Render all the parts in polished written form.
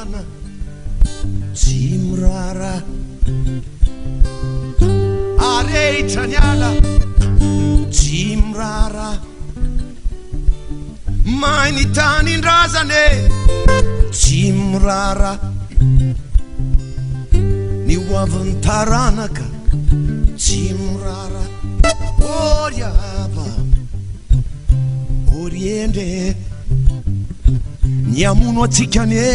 famantarana tsy mirara areitra ny ala tsy mirara mainy tany indrazane tsy mirara ny hoavin'ny taranaka tsy mirara oriaba oriendre ny amono atsikane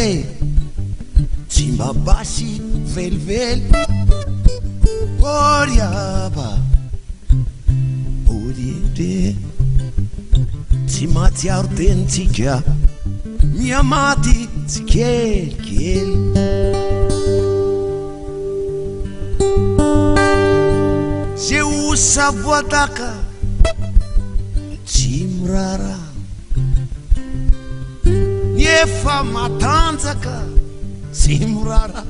tsy mba basy velively oriaba oriendre tsy matsiaro tenitsika miamaty tsy kelikely ze osa voataka tsy mirara ny efa matanjaka tsy mirara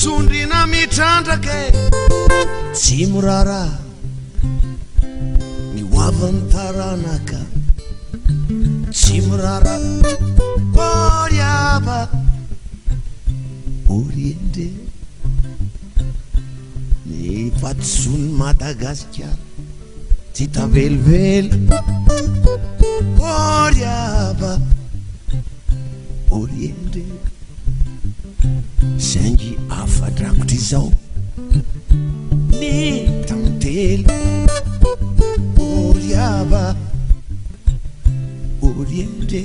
sondrina mitrandraka tsy mirara ny hoavin'ny taranaka tsy mirara oriaba oriendre ny fatison'ny Madagasikara tsy tavelively oriaba oriendre saingy afadrakotra izao ny tantely oriaba oriendre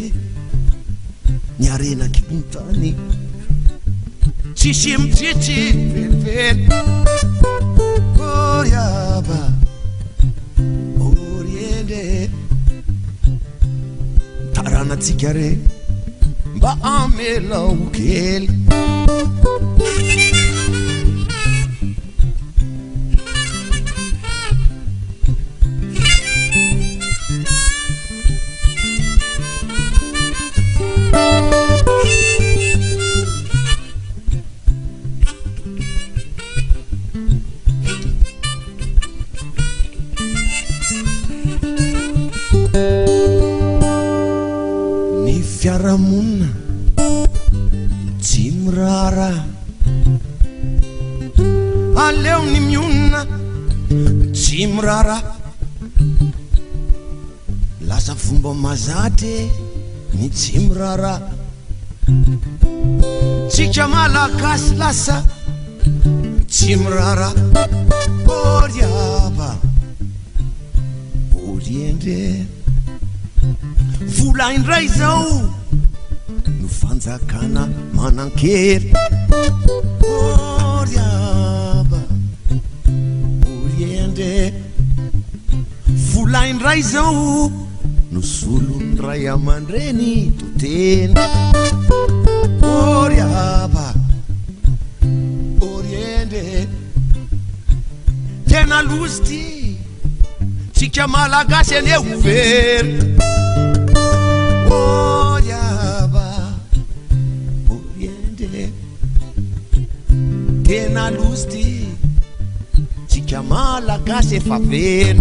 ny arenakibontany tsisy mitsitsy velively oriaba oriendre taranatsika re mba amelao kely ny fiaramonina tsy mirara aleo ny mionina tsy mirara lasa fomba mazatry ny tsy mirara tsika malagasy lasa tsy mirara oriaba oriendre volaindray zao no fanjakana manankery oriaba oriendre volaindray zao no solony ray aman-dreny toteny oriaba oriendre tena lozy ty tsika malagasy ane overy oriaba oriendre tena lozy ty tsika malagasy efa very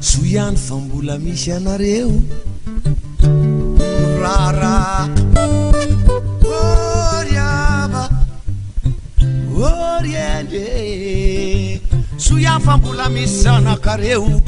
soiany fa mbola misy anareo rara oriaba oriendre soiany fa mbola misy zanakareo